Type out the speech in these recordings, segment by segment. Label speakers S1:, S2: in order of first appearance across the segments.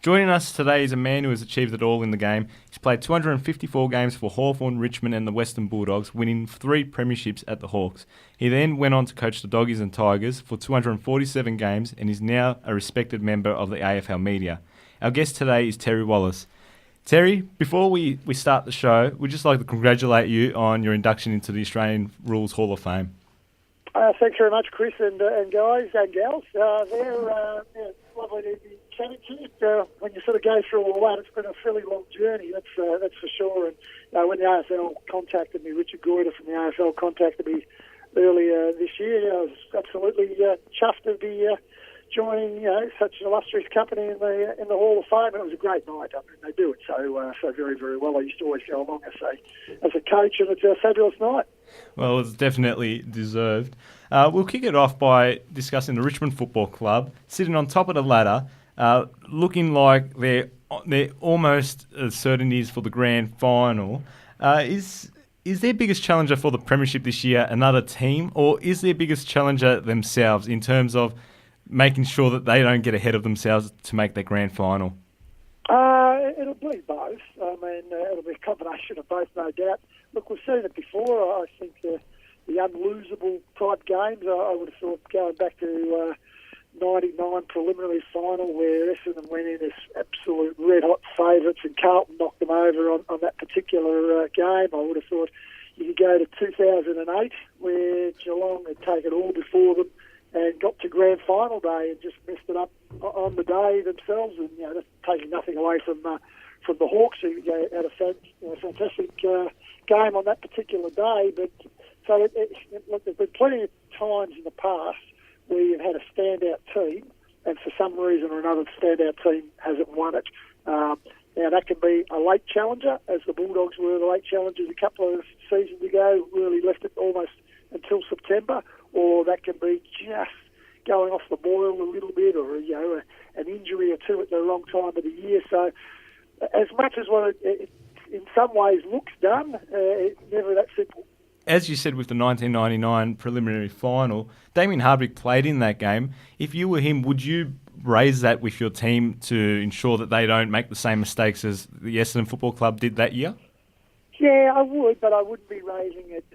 S1: Joining us today is a man who has achieved it all in the game. He's played 254 games for Hawthorn, Richmond and the Western Bulldogs, winning 3 premierships at the Hawks. He then went on to coach the Doggies and Tigers for 247 games and is now a respected member of the AFL media. Our guest today is Terry Wallace. Terry, before we start the show, we'd just like to congratulate you on your induction into the Australian Rules Hall of Fame.
S2: Thanks very much, Chris, and guys and gals. It's lovely to be chatting to you. When you sort of go through all that, it's been a fairly long journey, that's for sure. And when the AFL contacted me, Richard Goyder from the AFL contacted me earlier this year, I was absolutely chuffed to be joining such an illustrious company in the Hall of Fame. And it was a great night. I mean, they do it so very, very well. I used to always go along as a coach, and it's a fabulous night.
S1: Well, it's definitely deserved. We'll kick it off by discussing the Richmond Football Club, sitting on top of the ladder, looking like they're almost certainties for the grand final. Is their biggest challenger for the premiership this year another team, or is their biggest challenger themselves in terms of making sure that they don't get ahead of themselves to make their grand final?
S2: It'll be both. I mean, it'll be a combination of both, no doubt. Look, we've seen it before. I think the unlosable type games, I would have thought going back to 99 preliminary final where Essendon went in as absolute red-hot favourites and Carlton knocked them over on that particular game. I would have thought you could go to 2008 where Geelong had taken all before them and got to grand final day and just messed it up on the day themselves. And that's taking nothing away from the Hawks, who had a fantastic game on that particular day. But so look, there's been plenty of times in the past where you've had a standout team, and for some reason or another, the standout team hasn't won it. Now that can be a late challenger, as the Bulldogs were the late challengers a couple of seasons ago, really left it almost until September, or that can be just going off the boil a little bit, or an injury or two at the wrong time of the year. So, as much as what it in some ways looks done, it's never that simple.
S1: As you said with the 1999 preliminary final, Damien Hardwick played in that game. If you were him, would you raise that with your team to ensure that they don't make the same mistakes as the Essendon Football Club did that year?
S2: Yeah, I would, but I wouldn't be raising it.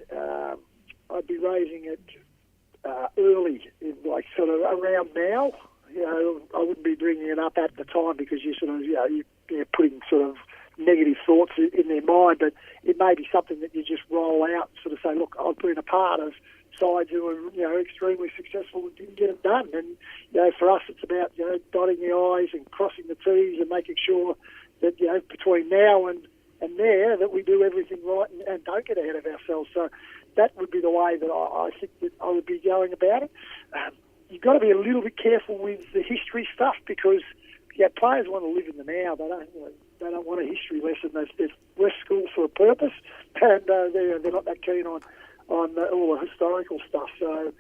S2: I'd be raising it early, like sort of around now. I wouldn't be bringing it up at the time because you sort of you're putting sort of negative thoughts in their mind. But it may be something that you just roll out and sort of say, look, I've been a part of sides who are extremely successful and didn't get it done. And for us, it's about dotting the I's and crossing the T's and making sure that between now and there that we do everything right and don't get ahead of ourselves. So that would be the way that I think that I would be going about it. You've got to be a little bit careful with the history stuff because players want to live in the now. They don't want a history lesson. They've left school for a purpose, and they're not that keen on all the historical stuff. So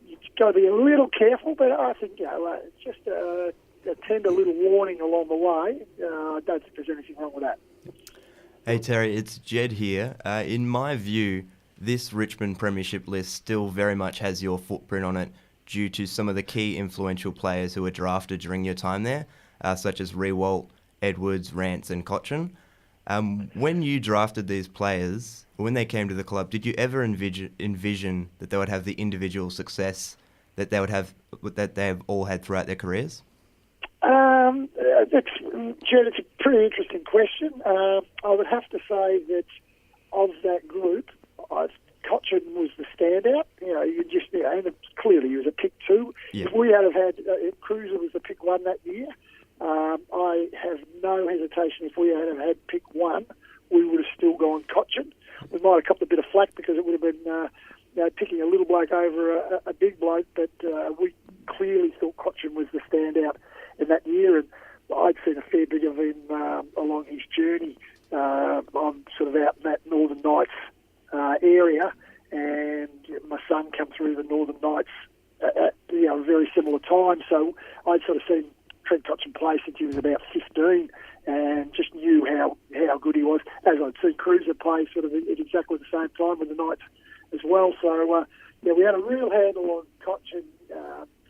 S2: you've got to be a little careful. But I think just a tender little warning along the way. I don't think there's anything wrong with that.
S3: Hey Terry, it's Jed here. In my view, this Richmond Premiership list still very much has your footprint on it due to some of the key influential players who were drafted during your time there, such as Rewalt, Edwards, Rance and Cochrane. When you drafted these players, when they came to the club, did you ever envision that they would have the individual success that they have all had throughout their careers?
S2: Jed, it's a pretty interesting question. I would have to say that of that group, Cochrane was the standout. And clearly he was a pick 2. Yeah. If we had Cruiser was the pick 1 that year, I have no hesitation. If we had pick 1, we would have still gone Cochrane. We might have copped a bit of flack because it would have been picking a little bloke over a big bloke, but we clearly thought Cochrane was the standout in that year, and I'd seen a fair bit of him along his journey on sort of out in that Northern Nights area, and my son come through the Northern Nights at a very similar time, so I'd sort of seen Trent Cochrane play since he was about 15 and just knew how good he was, as I'd seen Cruiser play sort of at exactly the same time with the Knights as well. So, we had a real handle on Cochrane,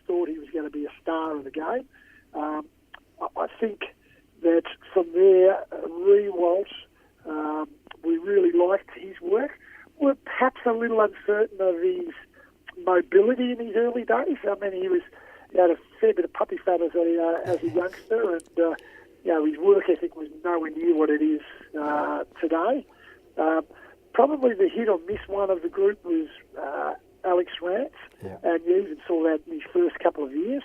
S2: thought he was going to be a star of the game. I think from there, Rewalt, we really liked his work. We're perhaps a little uncertain of his mobility in his early days. I mean, he had a fair bit of puppy fat as a youngster, and his work ethic was nowhere near what it is today. Probably the hit or miss one of the group was Alex Rance, and you even saw that in his first couple of years.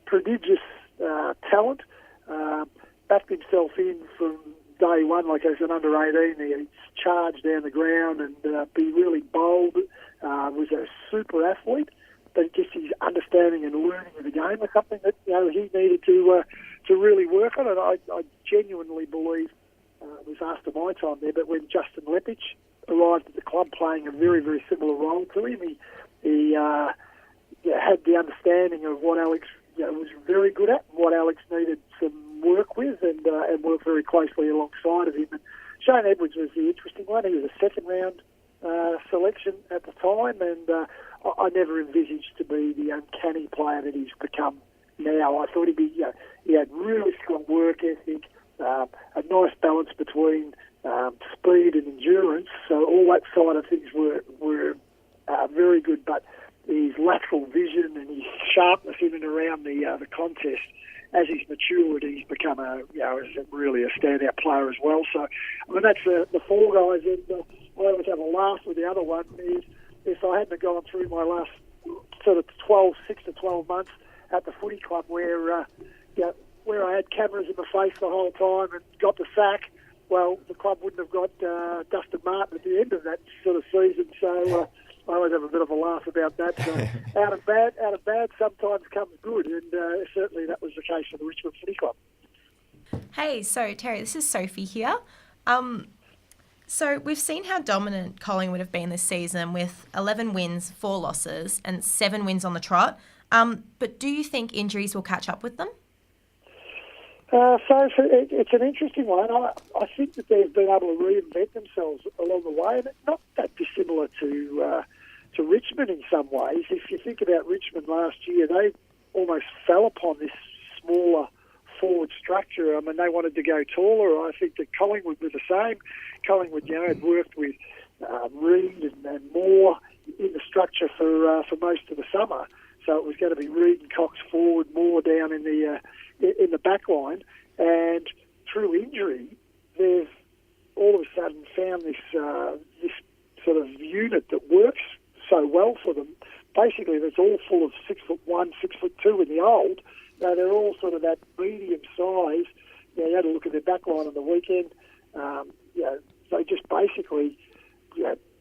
S2: Prodigious talent, backed himself in from day one, like as an under-18. He'd charge down the ground and be really bold. Was a super athlete, but just his understanding and learning of the game was something that he needed to really work on. And I genuinely believe it was after my time there, but when Justin Lepich arrived at the club playing a very, very similar role to him, he had the understanding of what Alex was very good at, and what Alex needed some work with, and worked very closely alongside of him. And Shane Edwards was the interesting one. He was a second round selection at the time, and I never envisaged to be the uncanny player that he's become now. I thought he had really strong work ethic, a nice balance between speed and endurance. So all that side of things were very good, but his lateral vision and his sharpness in and around the contest, as he's matured, he's become really a standout player as well. So, I mean, that's the four guys. And I always have a laugh with the other one is if I hadn't gone through my last sort of 6 to 12 months at the footy club where I had cameras in my face the whole time and got the sack, well, the club wouldn't have got Dustin Martin at the end of that sort of season. So I always have a bit of a laugh about that. So out of bad sometimes comes good, and certainly that was the case for the Richmond Footy Club.
S4: Hey, so Terry, this is Sophie here. So we've seen how dominant Collingwood have been this season with 11 wins, 4 losses, and 7 wins on the trot. But do you think injuries will catch up with them?
S2: So it's an interesting one. I think that they've been able to reinvent themselves along the way, and it's not that dissimilar to Richmond in some ways. If you think about Richmond last year, they almost fell upon this smaller forward structure. I mean, they wanted to go taller. I think that Collingwood were the same. Collingwood, had worked with Reid and Moore in the structure for most of the summer. So it was going to be Reid and Cox forward, Moore down in the back line. And through injury, they've all of a sudden found this sort of unit that works so well for them. Basically, it's all full of 6'1", 6'2" in the old. Now, they're all sort of that medium size. You had a look at their back line on the weekend. They just basically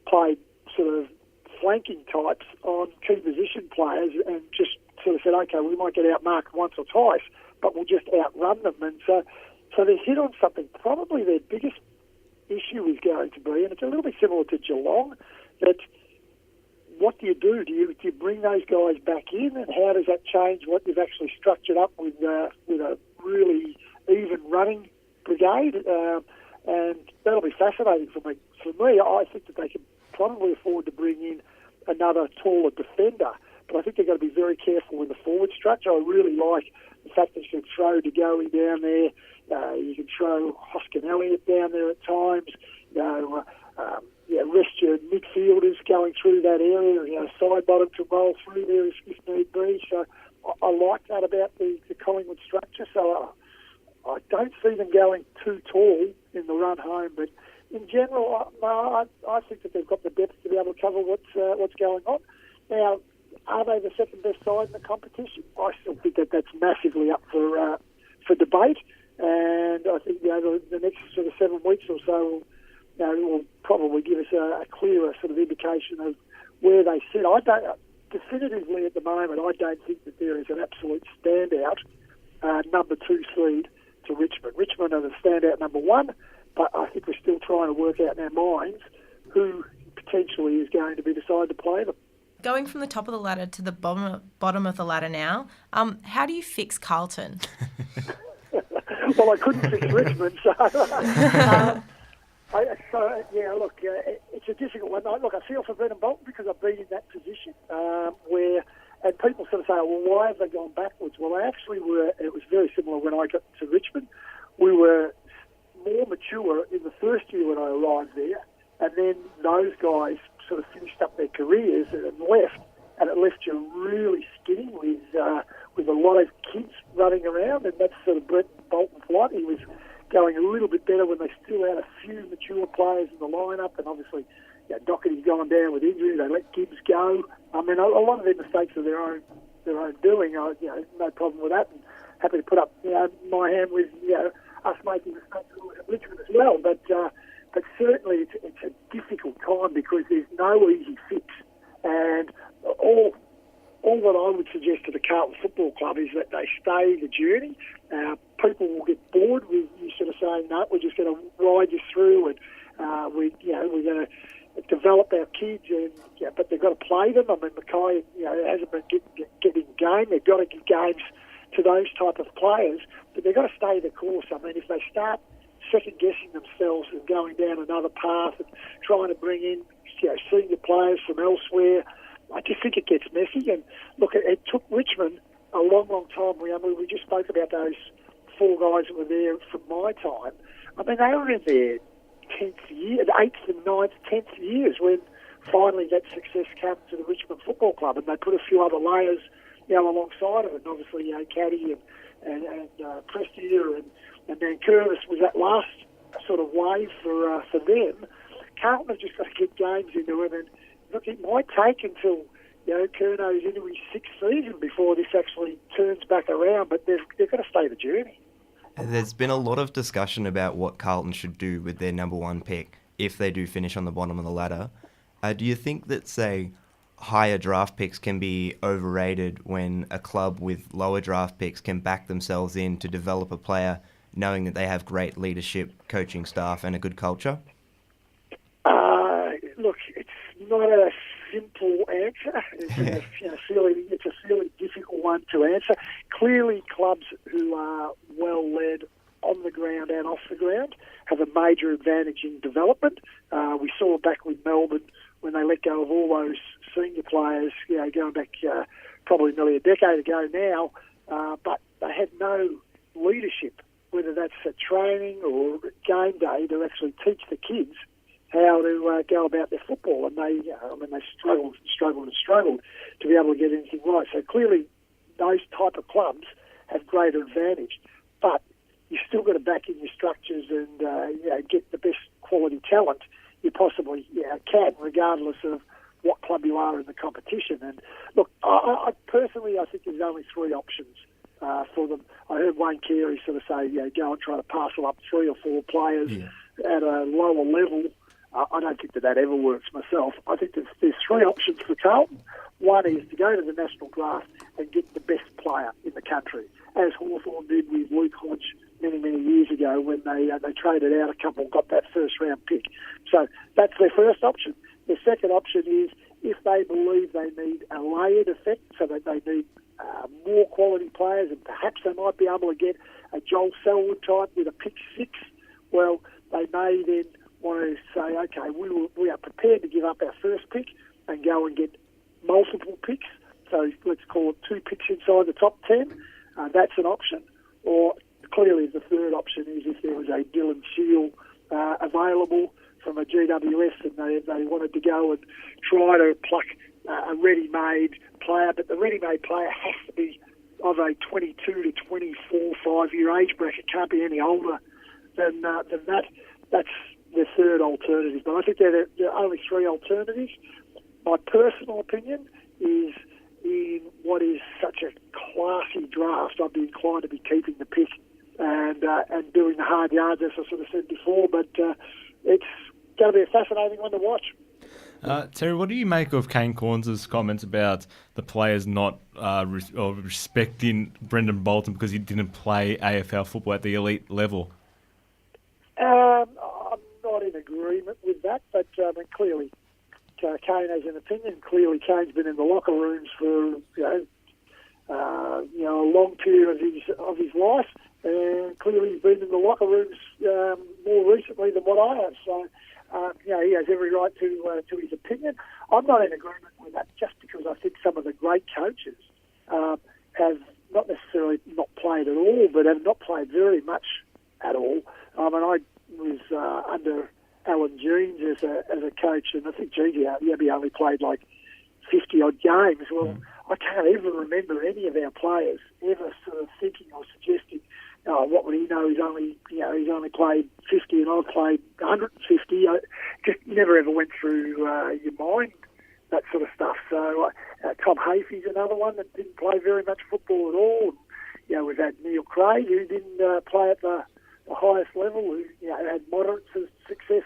S2: played sort of flanking types on key position players and just sort of said, okay, we might get outmarked once or twice, but we'll just outrun them. And so they hit on something. Probably their biggest issue is going to be, and it's a little bit similar to Geelong, that what do you do? Do you bring those guys back in, and how does that change what you've actually structured up with a really even running brigade? And that'll be fascinating for me. For me, I think that they can probably afford to bring in another taller defender, but I think they've got to be very careful with the forward structure. I really like the fact that you can throw DeGoey down there. You can throw Hoskin Elliott down there at times. Rest your midfielders going through that area. Side bottom to roll through there if need be. So I like that about the Collingwood structure. So I don't see them going too tall in the run home, but in general, I think that they've got the depth to be able to cover what's going on. Now, are they the second best side in the competition? I still think that that's massively up for debate, and I think the next sort of 7 weeks or so will probably give us a clearer sort of indication of where they sit. Definitively at the moment, I don't think that there is an absolute standout number 2 seed to Richmond. Richmond are the standout number 1, but I think we're still trying to work out in our minds who potentially is going to be decided to play them.
S4: Going from the top of the ladder to the bottom of the ladder now, how do you fix Carlton?
S2: Well, I couldn't fix Richmond, so... it's a difficult one. Look, I feel for Brendan Bolton because I've been in that position and people sort of say, well, why have they gone backwards? Well, they actually were. It was very similar when I got to Richmond. We were mature in the first year when I arrived there, and then those guys sort of finished up their careers and left, and it left you really skinny with a lot of kids running around, and that's sort of Brett Bolton's life. He was going a little bit better when they still had a few mature players in the lineup, and obviously Doherty's gone down with injury. They let Gibbs go. I mean, a lot of their mistakes are their own doing. No problem with that, and happy to put up my hand with us making mistakes at Richmond as well. But certainly it's a difficult time because there's no easy fix, and all that I would suggest to the Carlton Football Club is that they stay the journey. People will get bored with you sort of saying, no, we're just going to ride you through, and we're going to develop our kids, but they've got to play them. I mean, Mackay, hasn't been getting game. They've got to give games to those type of players, but they've got to stay the course. I mean, if they start second-guessing themselves and going down another path and trying to bring in senior players from elsewhere, I just think it gets messy. And look, it took Richmond a long, long time. We just spoke about those 4 guys that were there from my time. I mean, they were in their 10th year, 8th and 9th, 10th years when finally that success came to the Richmond Football Club, and they put a few other layers, alongside of it. And obviously, Caddy and Prestia and Dan Curtis was that last sort of wave for them. Carlton have just got to get games into it, and look, it might take until Curno's into his 6th season before this actually turns back around, but they've got to stay the journey.
S3: There's been a lot of discussion about what Carlton should do with their number 1 pick if they do finish on the bottom of the ladder. Do you think that, say, higher draft picks can be overrated when a club with lower draft picks can back themselves in to develop a player knowing that they have great leadership, coaching staff and a good culture?
S2: Look, it's not a simple answer. It's a fairly difficult one to answer. Clearly, clubs who are well led on the ground and off the ground have a major advantage in development. We saw it back with Melbourne when they let go of all those senior players, going back probably nearly a decade ago now, but they had no leadership, whether that's at training or game day, to actually teach the kids how to go about their football, and they struggled to be able to get anything right. So clearly, those type of clubs have greater advantage, but you still got to back in your structures and get the best quality talent you possibly can, regardless of what club you are in the competition. And look, I personally, I think there's only 3 options for them. I heard Wayne Carey sort of say, go and try to parcel up 3 or 4 players at a lower level. I don't think that ever works myself. I think there's 3 options for Carlton. One is to go to the national draft and get the best player in the country, as Hawthorn did with Luke Hodge many, many years ago when they traded out a couple, got that first-round pick. So that's their first option. The second option is if they believe they need a layered effect, so that they need more quality players, and perhaps they might be able to get a Joel Selwood type with a pick 6, well, they may then want to say, okay, we are prepared to give up our first pick and go and get multiple picks. So let's call it 2 picks inside the top 10. That's an option. Or clearly the third option is if there was a Dylan Seal available from a GWS and they wanted to go and try to pluck a ready-made player, but the ready-made player has to be of a 22 to 24, 5-year age bracket. Can't be any older than that. That's the third alternative. But I think there are only 3 alternatives. My personal opinion is, in what is such a classy draft, I'd be inclined to be keeping the pick and doing the hard yards, as I sort of said before. But it's going to be a fascinating one to watch.
S1: Terry, what do you make of Kane Corns' comments about the players not respecting Brendan Bolton because he didn't play AFL football at the elite level?
S2: I'm not in agreement with that, but clearly Kane has an opinion. Clearly, Kane's been in the locker rooms for a long period of his life, and clearly he's been in the locker rooms more recently than what I have. So, he has every right to his opinion. I'm not in agreement with that, just because I think some of the great coaches have not necessarily not played at all, but have not played very much at all. I was under Alan Jeans as a coach, and I think he only played like 50-odd games. Well, I can't ever remember any of our players ever sort of thinking or suggesting, oh, what would he know? He's only played 50 and I've played 150. Just never ever went through your mind, that sort of stuff. So Tom Hafey's another one that didn't play very much football at all. We've had Neil Craig, who didn't play at the highest level, who had moderate success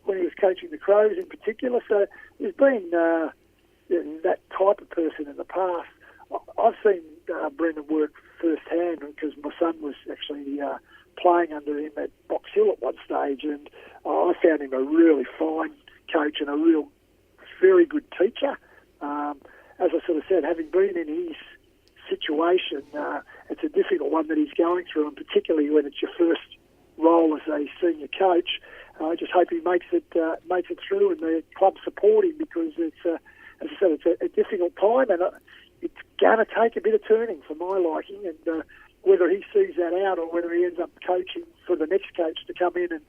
S2: when he was coaching the Crows in particular. So there's been that type of person in the past. I've seen Brendan work firsthand because my son was actually playing under him at Box Hill at one stage, and I found him a really fine coach and a very good teacher. As I sort of said, having been in his situation, it's a difficult one that he's going through, and particularly when it's your first role as a senior coach. I just hope he makes it through, and the club support him, because it's, as I said, it's a difficult time, and it's going to take a bit of turning for my liking, and whether he sees that out or whether he ends up coaching for the next coach to come in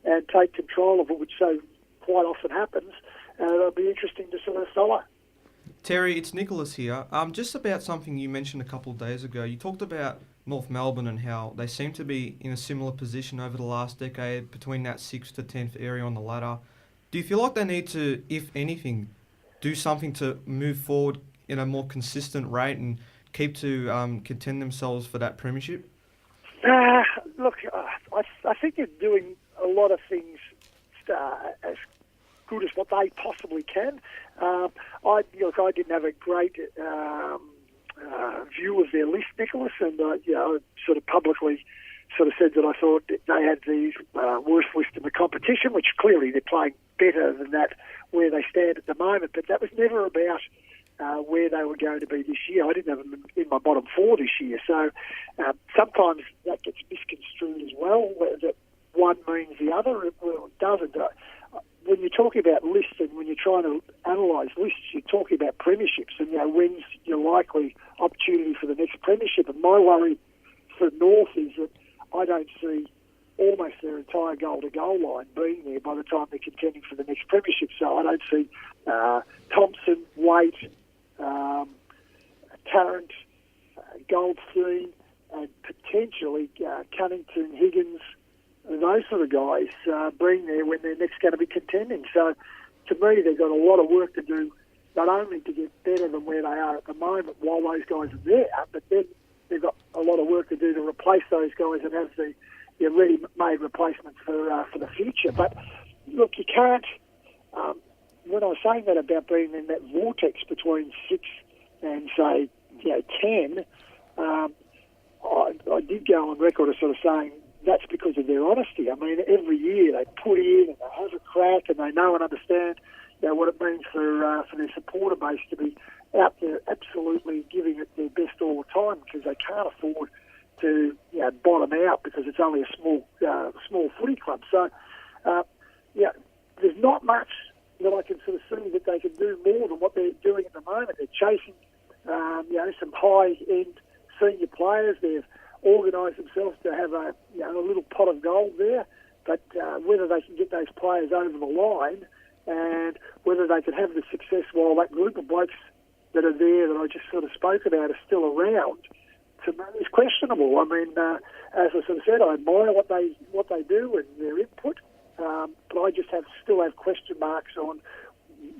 S2: and take control of it, which so quite often happens, it'll be interesting to sort of follow.
S5: Terry, it's Nicholas here. Just about something you mentioned a couple of days ago. You talked about North Melbourne and how they seem to be in a similar position over the last decade, between that 6th to 10th area on the ladder. Do you feel like they need to, if anything, do something to move forward in a more consistent rate and keep to contend themselves for that premiership?
S2: Look, I think they're doing a lot of things as good as what they possibly can. I didn't have a great view of their list, Nicholas, and I sort of publicly sort of said that I thought they had the worst list in the competition, which clearly they're playing better than that where they stand at the moment. But that was never about where they were going to be this year. I didn't have them in my bottom 4 this year, so sometimes that gets misconstrued as well, that one means the other. Well, it doesn't. When you're talking about lists and when you're trying to analyse lists, you're talking about premierships and when's your likely opportunity for the next premiership. And my worry for North is that I don't see almost their entire goal-to-goal line being there by the time they're contending for the next premiership. So I don't see Thompson, Waite, Tarrant, Goldstein, and potentially Cunnington, Higgins, those sort of guys being there when they're next going to be contending. So to me, they've got a lot of work to do, not only to get better than where they are at the moment while those guys are there, but then they've got a lot of work to do to replace those guys and have the ready-made replacements for the future. But look, you can't. When I was saying that about being in that vortex between 6 and say 10, I did go on record as sort of saying that's because of their honesty. I mean, every year they put in and they have a crack and they know and understand what it means for their supporter base to be out there absolutely giving it their best all the time, because they can't afford to bottom out because it's only a small footy club. So, there's not much that I can sort of see that they can do more than what they're doing at the moment. They're chasing, some high-end senior players. They've organised themselves to have a little pot of gold there, but whether they can get those players over the line and whether they can have the success while that group of blokes that are there that I just sort of spoke about are still around, to me is questionable. I mean, as I sort of said, I admire what they do and their input, but I just still have question marks on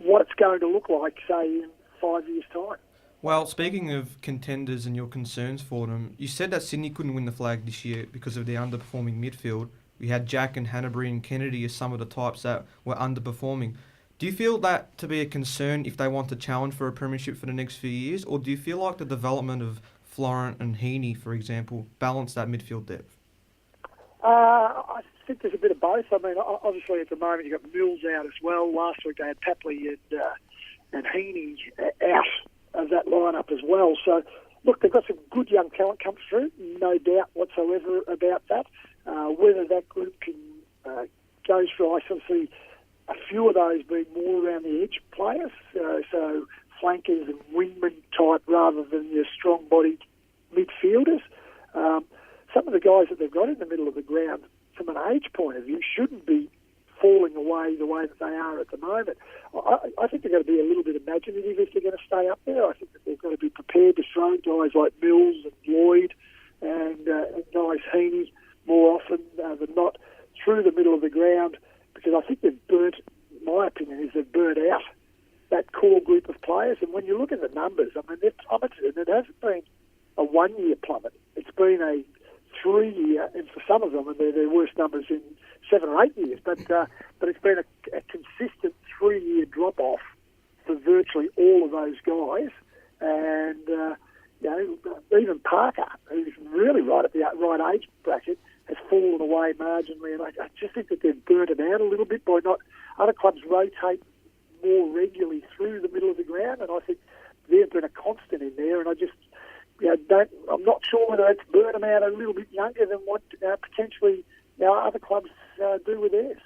S2: what it's going to look like, say, in 5 years' time.
S5: Well, speaking of contenders and your concerns for them, you said that Sydney couldn't win the flag this year because of their underperforming midfield. We had Jack and Hanbury and Kennedy as some of the types that were underperforming. Do you feel that to be a concern if they want to challenge for a premiership for the next few years, or do you feel like the development of Florent and Heaney, for example, balance that midfield depth?
S2: I think there's a bit of both. I mean, obviously at the moment you've got Mills out as well. Last week they had Papley and Heaney out of that lineup as well. So, look, they've got some good young talent come through, no doubt whatsoever about that. Whether that group can go through, I sort of see a few of those being more around the edge players, so flankers and wingman type rather than your strong-bodied midfielders. Some of the guys that they've got in the middle of the ground from an age point of view, shouldn't be falling away the way that they are at the moment. I think they're going to be a little bit imaginative if they're going to stay up there. I think that they've got to be prepared to throw guys like Mills and Lloyd and guys Heaney more often than not through the middle of the ground, because I think my opinion is they've burnt out that core group of players. And when you look at the numbers, I mean, they've plummeted, and it hasn't been a 1-year plummet. It's been a 3-year, and for some of them, and they're their worst numbers in 7 or 8 years. But it's been a consistent 3-year drop-off for virtually all of those guys. And, even Parker, who's really right at the right age bracket, has fallen away marginally. And I just think that they've burnt it out a little bit by not... Other clubs rotate more regularly through the middle of the ground, and I think they've been a constant in there. And I just... I'm not sure whether it's burnt them out a little bit younger than what potentially other clubs do with theirs.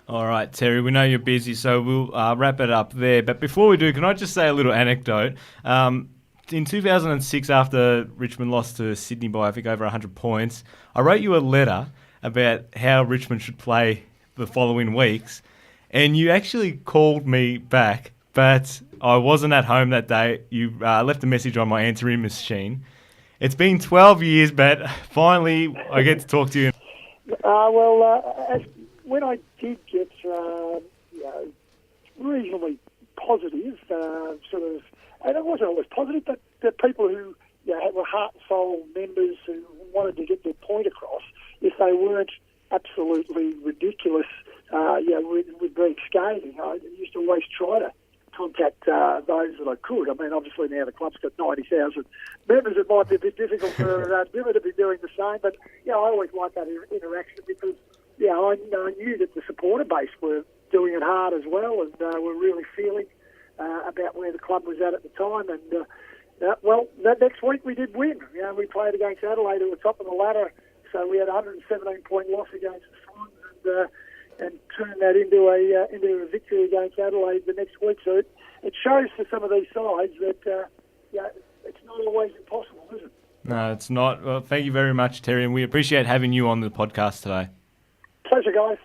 S1: All right, Terry, we know you're busy, so we'll wrap it up there. But before we do, can I just say a little anecdote? In 2006, after Richmond lost to Sydney by, I think, over 100 points, I wrote you a letter about how Richmond should play the following weeks, and you actually called me back, but I wasn't at home that day. You left a message on my answering machine. It's been 12 years, but finally I get to talk to you.
S2: When I did get reasonably positive, and it wasn't always positive, but the people who were heart and soul members who wanted to get their point across, if they weren't absolutely ridiculous, with being scathing, I used to always try to contact those that I could. I mean, obviously now the club's got 90,000 members. It might be a bit difficult for Dimmer to be doing the same, but I always like that interaction because I knew that the supporter base were doing it hard as well, and were really feeling about where the club was at the time. And that next week we did win. We played against Adelaide, who were top of the ladder, so we had a 117-point loss against the Swans, and turned that into a victory against Adelaide the next week. So it shows to some of these sides that it's not always impossible, is it?
S1: No, it's not. Well, thank you very much, Terry, and we appreciate having you on the podcast today.
S2: Pleasure, guys.